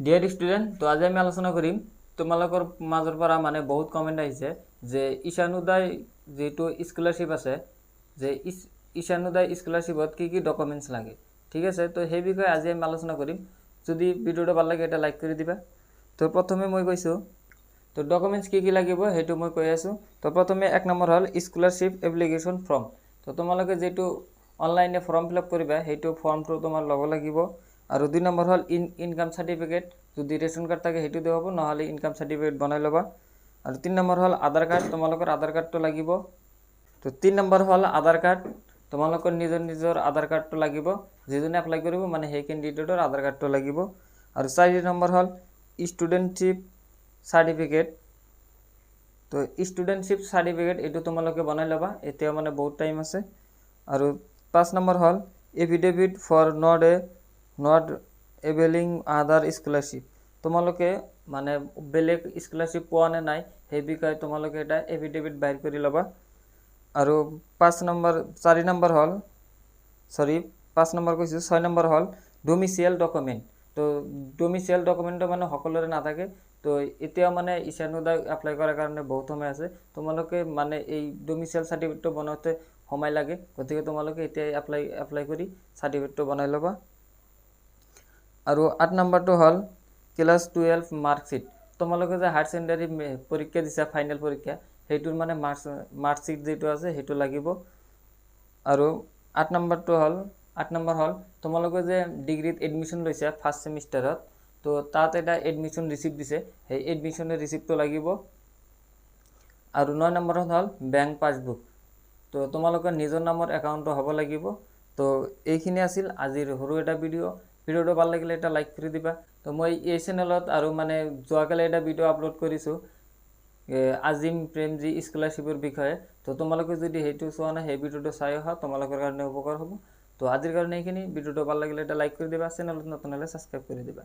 Dear student, তো আজি আমি আলোচনা কৰিম তোমালোকৰ মাজৰ পৰা মানে বহুত কমেণ্ট আহিছে যে ঈশানোদয় যেটো স্কলাৰশ্বিপ আছে যে ঈশানোদয় স্কলাৰশ্বিপত কি কি ডকুমেণ্টছ লাগে। ঠিক আছে, তো সেই বিষয়ে আজি আমি আলোচনা কৰিম। যদি ভিডিওটো ভাল লাগে এটা লাইক কৰি দিবা। তো প্ৰথমে মই কৈছোঁ তো ডকুমেণ্টছ কি কি লাগিব সেইটো মই কৈ আছোঁ। তো প্ৰথমে এক নম্বৰ হ'ল স্কলাৰশ্বিপ এপ্লিকেশ্যন ফৰ্ম। তো তোমালোকে যেটো অনলাইনে ফৰ্ম ফিল আপ কৰিবা সেইটো ফৰ্মটো তোমাৰ ল'ব লাগিব। আৰু 2 নম্বৰ হ'ল ইনকাম সার্টিফিকেট, যদি রেশন কার্ড থাকে সেইটো দেওয়া হবো, নহলে ইনকাম সার্টিফিকেট বনাই ল'বা। আৰু 3 নম্বৰ হ'ল আধাৰ কাৰ্ড, তোমালোকৰ আধাৰ কাৰ্ডটো লাগিব। তো 3 নম্বৰ হ'ল আধাৰ কাৰ্ড, তোমালোকৰ নিজৰ আধাৰ কাৰ্ডটো লাগিব। যিজনে এপ্লাই কৰিব মানে সেই কেণ্ডিডেটৰ আধাৰ কাৰ্ডটো লাগিব। আৰু 4 নম্বৰ হ'ল ষ্টুডেণ্টশিপ সার্টিফিকেট। তো ষ্টুডেণ্টশিপ সার্টিফিকেট এইটো তোমালোকে বনাই ল'বা, এতিয়া মানে বহুত টাইম আছে। আৰু 5 নম্বৰ হ'ল এফিডেভিট ফৰ নট এভেলিং আদাৰ স্কলাৰশ্বিপ। তোমালোকে মানে বেলেগ স্কলাৰশ্বিপ পোৱা নে নাই সেই বিষয়ে তোমালোকে এটা এফিডেভিট বাইৰ কৰি ল'বা। আৰু 5 নম্বৰ হ'ল 6 নম্বৰ হ'ল ডমিচিয়েল ডকুমেণ্ট। তো ডমিচিয়েল ডকুমেণ্টটো মানে সকলোৰে নাথাকে। তো এতিয়া মানে ঈশানোদয় এপ্লাই কৰাৰ কাৰণে বহুত সময় আছে। তোমালোকে মানে এই ডমিচিয়েল সাৰ্টিফিকেটটো বনাওঁতে সময় লাগে, গতিকে তোমালোকে এতিয়া এপ্লাই কৰি সাৰ্টিফিকেটটো বনাই ল'বা। আৰু 8 নম্বৰটো হ'ল ক্লাছ 12 মাৰ্কশ্বিট। তোমালোকে যে হায়াৰ সেকেন্ডাৰী পৰীক্ষা দিছা, ফাইনেল পৰীক্ষা, সেইটোৰ মানে মাৰ্কশ্বিট যেটো আছে সেইটো লাগিব। আৰু 8 নম্বৰ হ'ল তোমালোকে যে ডিগ্ৰীত এডমিশ্যন লৈছা ফাৰ্ষ্ট সেমিষ্টাৰত, তো তাত এটা এডমিশ্যন ৰিচিপ্ট দিছে, সেই এডমিশ্যনৰ ৰিচিপ্টটো লাগিব। আৰু 9 নম্বৰত হ'ল বেংক পাছবুক। তো তোমালোকৰ নিজৰ নামৰ একাউণ্টটো হ'ব লাগিব। তো এইখিনি আছিল আজিৰ সৰু এটা ভিডিঅ'টো ভাল লাগিলে এটা লাইক কৰি দিবা। তো মই এই চেনেলত আৰু মানে যোৱাকালি এটা ভিডিঅ' আপলোড কৰিছোঁ আজিম প্ৰেমজী স্কলাৰশ্বিপৰ বিষয়ে। তো তোমালোকে যদি সেইটো চোৱা নাই সেই ভিডিঅ'টো চাই অহা, তোমালোকৰ কাৰণে উপকাৰ হ'ব। তো আজিৰ কাৰণে এইখিনি। ভিডিঅ'টো ভাল লাগিলে এটা লাইক কৰি দিবা, চেনেলত নতুন হ'লে ছাবস্ক্ৰাইব কৰি দিবা।